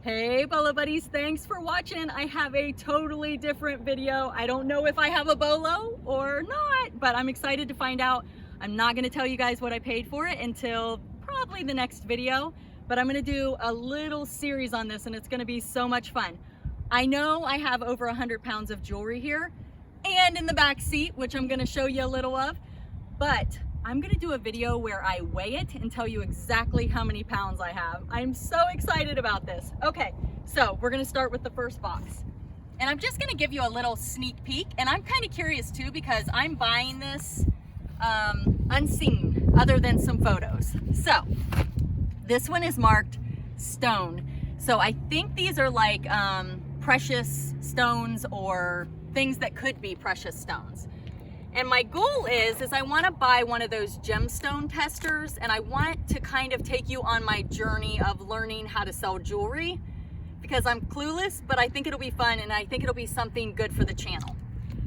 Hey Bolo buddies, thanks for watching. I have a totally different video. I don't know if I have a bolo or not, but I'm excited to find out. I'm not gonna tell you guys what I paid for it until probably the next video, but I'm gonna do a little series on this and it's gonna be so much fun. I know I have over 100 pounds of jewelry here and in the back seat, which I'm gonna show you a little of, but I'm gonna do a video where I weigh it and tell you exactly how many pounds I have. I'm so excited about this. Okay, so we're gonna start with the first box. And I'm just gonna give you a little sneak peek, and I'm kind of curious too because I'm buying this unseen other than some photos. So this one is marked stone. So I think these are like precious stones or things that could be precious stones. And my goal is I want to buy one of those gemstone testers, and I want to kind of take you on my journey of learning how to sell jewelry because I'm clueless, but I think it'll be fun and I think it'll be something good for the channel.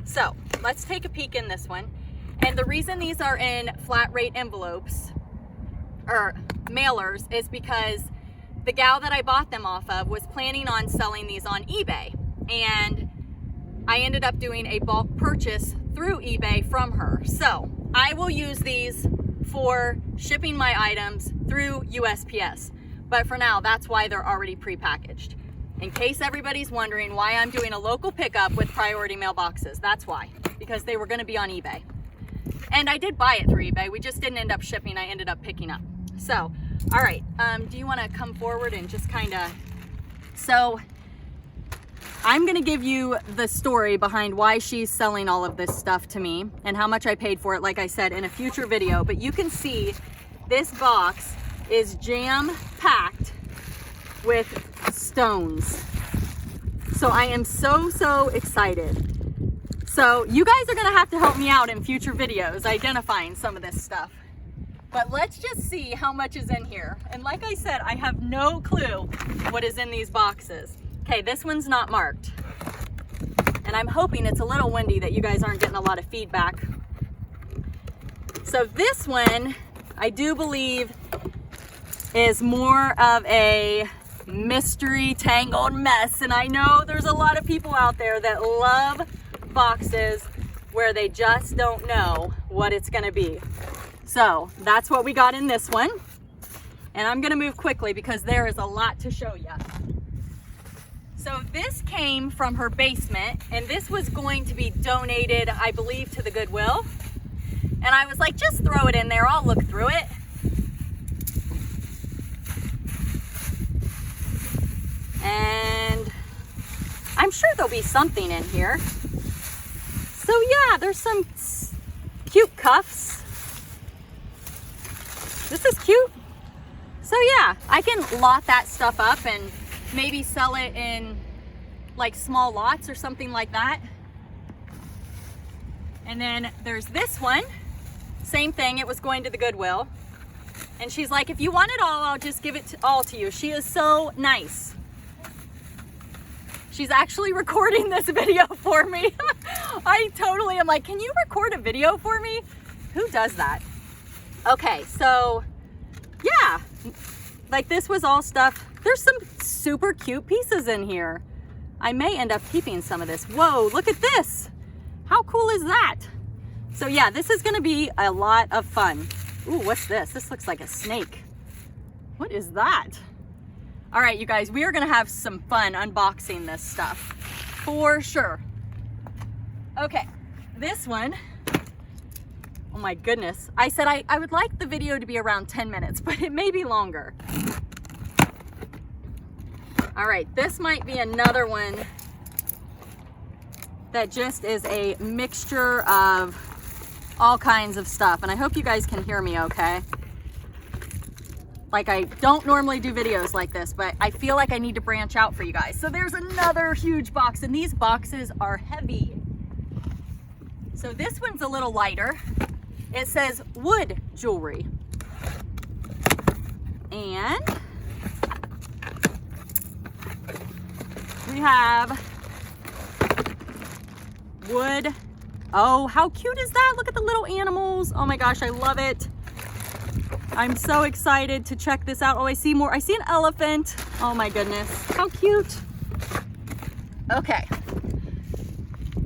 So let's take a peek in this one. And the reason these are in flat rate envelopes or mailers is because the gal that I bought them off of was planning on selling these on eBay, and I ended up doing a bulk purchase through eBay from her. So I will use these for shipping my items through USPS. But for now, that's why they're already prepackaged. In case everybody's wondering why I'm doing a local pickup with priority mailboxes, that's why, because they were gonna be on eBay. And I did buy it through eBay, we just didn't end up shipping, I ended up picking up. So, all right, do you wanna come forward and just kinda, so I'm gonna give you the story behind why she's selling all of this stuff to me and how much I paid for it, like I said, in a future video. But you can see this box is jam-packed with stones. So I am so excited. So you guys are gonna have to help me out in future videos identifying some of this stuff. But let's just see how much is in here. And like I said, I have no clue what is in these boxes. Okay, this one's not marked. And I'm hoping it's a little windy that you guys aren't getting a lot of feedback. So this one, I do believe, is more of a mystery tangled mess. And I know there's a lot of people out there that love boxes where they just don't know what it's gonna be. So that's what we got in this one. And I'm gonna move quickly because there is a lot to show you. So this came from her basement, and this was going to be donated, I believe, to the Goodwill. And I was like, just throw it in there, I'll look through it. And I'm sure there'll be something in here. So yeah, there's some cute cuffs. This is cute. So yeah, I can lot that stuff up and maybe sell it in like small lots or something like that. And then there's this one, same thing, it was going to the Goodwill. And she's like, if you want it all, I'll just give it all to you. She is so nice. She's actually recording this video for me. I totally am like, can you record a video for me? Who does that? Okay, so yeah, like this was all stuff. There's some super cute pieces in here. I may end up keeping some of this. Whoa, look at this. How cool is that? So yeah, this is gonna be a lot of fun. Ooh, what's this? This looks like a snake. What is that? All right, you guys, we are gonna have some fun unboxing this stuff, for sure. Okay, this one, oh my goodness. I said I would like the video to be around 10 minutes, but it may be longer. All right, this might be another one that just is a mixture of all kinds of stuff. And I hope you guys can hear me okay. Like, I don't normally do videos like this, but I feel like I need to branch out for you guys. So there's another huge box, and these boxes are heavy. So this one's a little lighter. It says wood jewelry. And we have wood. Oh, how cute is that? Look at the little animals. Oh my gosh, I love it. I'm so excited to check this out. Oh, I see more. I see an elephant. Oh my goodness. How cute. Okay.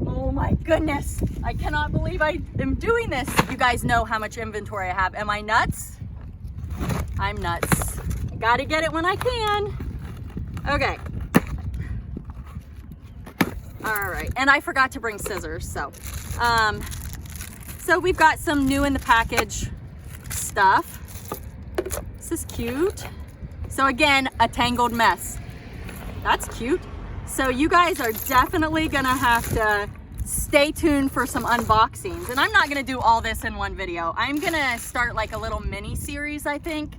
Oh my goodness. I cannot believe I am doing this. You guys know how much inventory I have. Am I nuts? I'm nuts. I gotta get it when I can. Okay. All right. And I forgot to bring scissors. So we've got some new in the package stuff. This is cute. So again, a tangled mess. That's cute. So you guys are definitely gonna have to stay tuned for some unboxings. And I'm not gonna do all this in one video. I'm gonna start like a little mini series, I think.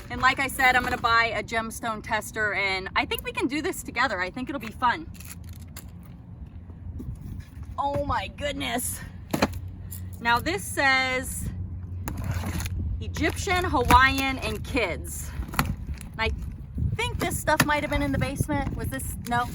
And like I said, I'm gonna buy a gemstone tester and I think we can do this together. I think it'll be fun. Oh my goodness. Now this says Egyptian, Hawaiian, and kids. And I think this stuff might have been in the basement. Was this, no?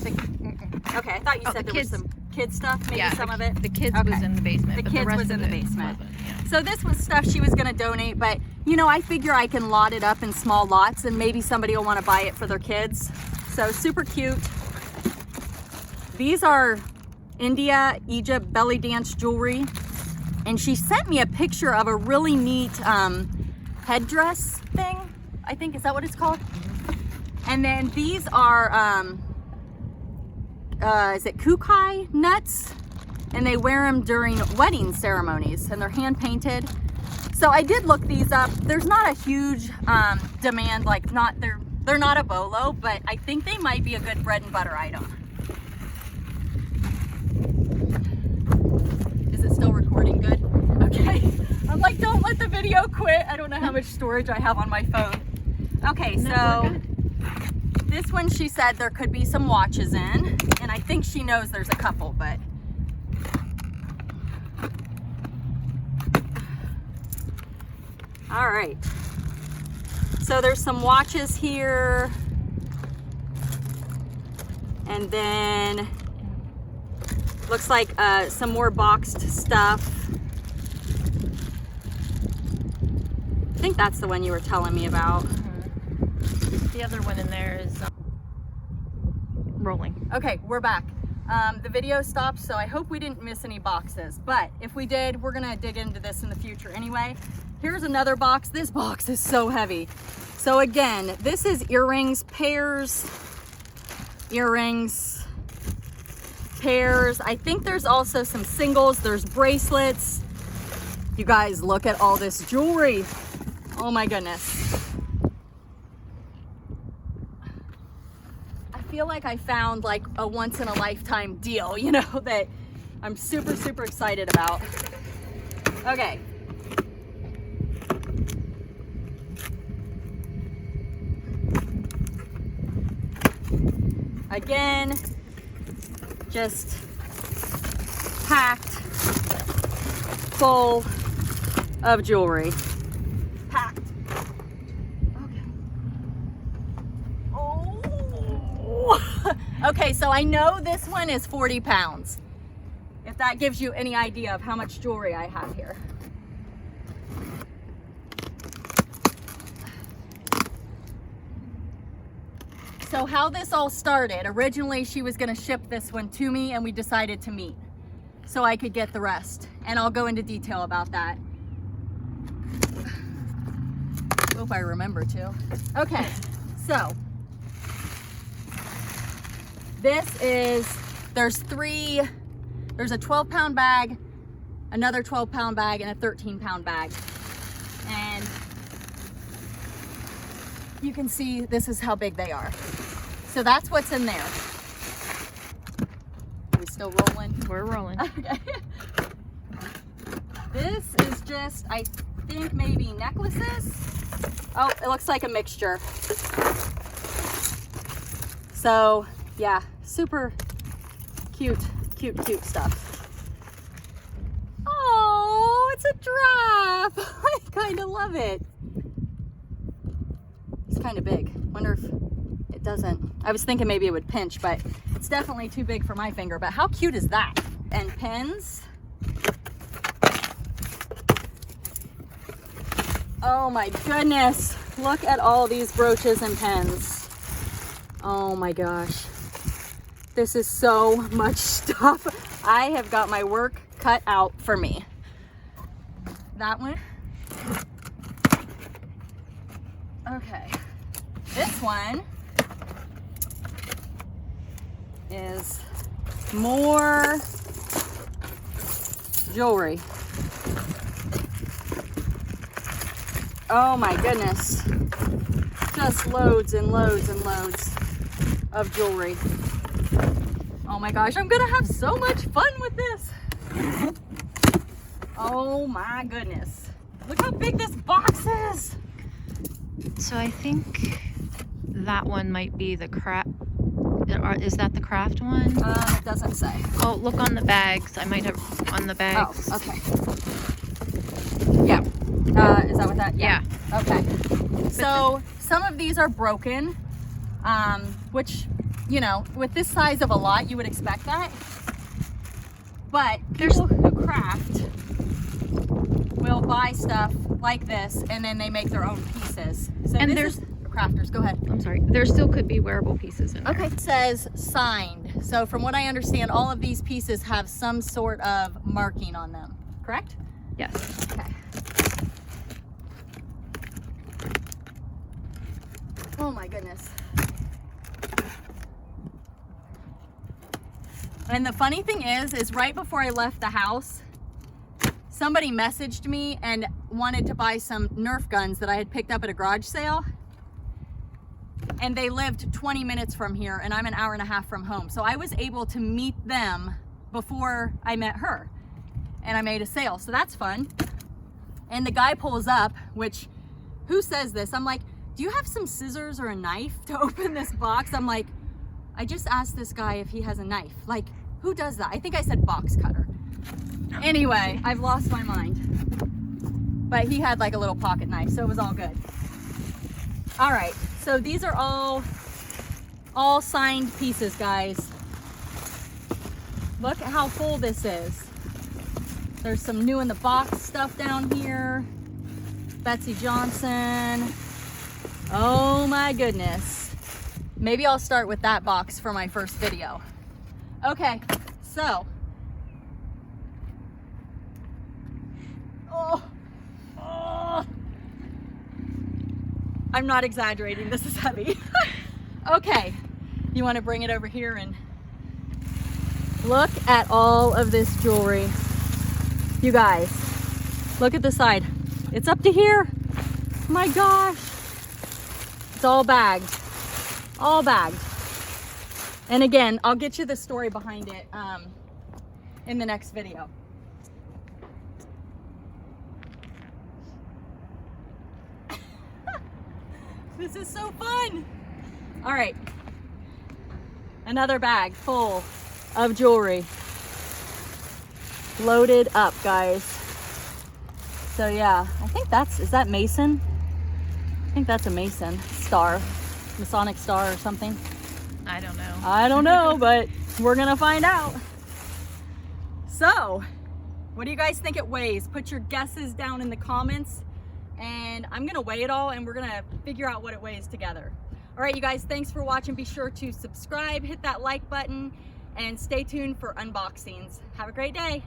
Okay, I thought you said there was some kid stuff, maybe some of it. The kids was in the basement. The kids was in the basement. So this was stuff she was gonna donate, but you know, I figure I can lot it up in small lots and maybe somebody will wanna buy it for their kids. So super cute. These are India, Egypt belly dance jewelry. And she sent me a picture of a really neat headdress thing. I think, is that what it's called? And then these are, is it kukai nuts? And they wear them during wedding ceremonies and they're hand painted. So I did look these up. There's not a huge demand, like they're not a BOLO, but I think they might be a good bread and butter item. Is it still recording good? Okay. I'm like, don't let the video quit. I don't know how much storage I have on my phone. Okay, so this one she said there could be some watches in, and I think she knows there's a couple, but all right. So there's some watches here, and then looks like some more boxed stuff. I think that's the one you were telling me about. The other one in there is rolling. Okay, we're back. The video stopped, so I hope we didn't miss any boxes. But if we did, we're gonna dig into this in the future anyway. Here's another box. This box is so heavy. So again, this is earrings, pairs, earrings, pairs. I think there's also some singles. There's bracelets. You guys, look at all this jewelry. Oh my goodness. I feel like I found like a once in a lifetime deal, you know, that I'm super, super excited about. Okay. Again, just packed full of jewelry. Packed. Okay. Oh. Okay, so I know this one is 40 pounds. If that gives you any idea of how much jewelry I have here. So how this all started, originally she was gonna ship this one to me and we decided to meet so I could get the rest. And I'll go into detail about that. Hope I remember to. Okay, so this is, there's a 12-pound bag, another 12-pound bag, and a 13-pound bag. And you can see this is how big they are. So that's what's in there. Are we still rolling? We're rolling. Okay. This is just, I think maybe necklaces. Oh, it looks like a mixture. So yeah, super cute, cute, cute stuff. Oh, it's a giraffe. I kind of love it. It's kind of big. Wonder if it doesn't. I was thinking maybe it would pinch, but it's definitely too big for my finger. But how cute is that? And pins. Oh my goodness. Look at all these brooches and pens. Oh my gosh. This is so much stuff. I have got my work cut out for me. That one. Okay. This one is more jewelry. Oh my goodness. Just loads and loads and loads of jewelry. Oh my gosh, I'm gonna have so much fun with this. Oh my goodness. Look how big this box is. So I think that one might be the craft. Is that the craft one? It doesn't say. Oh, look on the bags. I might have on the bags. Oh, okay. Yeah. Is that what that? Yeah. Okay. So some of these are broken, which, you know, with this size of a lot, you would expect that. But people who craft will buy stuff like this, and then they make their own pieces. So And this there's- is crafters. Go ahead. I'm sorry. There still could be wearable pieces in there. Okay. It says signed. So from what I understand, all of these pieces have some sort of marking on them. Correct? Yes. Okay. Oh my goodness. And the funny thing is right before I left the house, somebody messaged me and wanted to buy some Nerf guns that I had picked up at a garage sale. And they lived 20 minutes from here, and I'm an hour and a half from home. So I was able to meet them before I met her, and I made a sale. So that's fun. And the guy pulls up, which, who says this? I'm like, do you have some scissors or a knife to open this box? I'm like, I just asked this guy if he has a knife. Like, who does that? I think I said box cutter. Anyway, I've lost my mind. But he had like a little pocket knife, so it was all good. All right, so these are all signed pieces, guys. Look at how full this is. There's some new in the box stuff down here. Betsy Johnson. Oh my goodness. Maybe I'll start with that box for my first video. Okay, so. Oh. I'm not exaggerating, this is heavy. Okay, you want to bring it over here and look at all of this jewelry. You guys, look at the side. It's up to here. My gosh. It's all bagged. All bagged. And again, I'll get you the story behind it in the next video. This is so fun. All right. Another bag full of jewelry. Loaded up, guys. So yeah, I think is that Mason? I think that's a Mason star, Masonic star or something. I don't know. I don't know, but we're gonna find out. So, what do you guys think it weighs? Put your guesses down in the comments, and I'm gonna weigh it all and we're gonna figure out what it weighs together. All right, you guys, thanks for watching. Be sure to subscribe, hit that like button, and stay tuned for unboxings. Have a great day.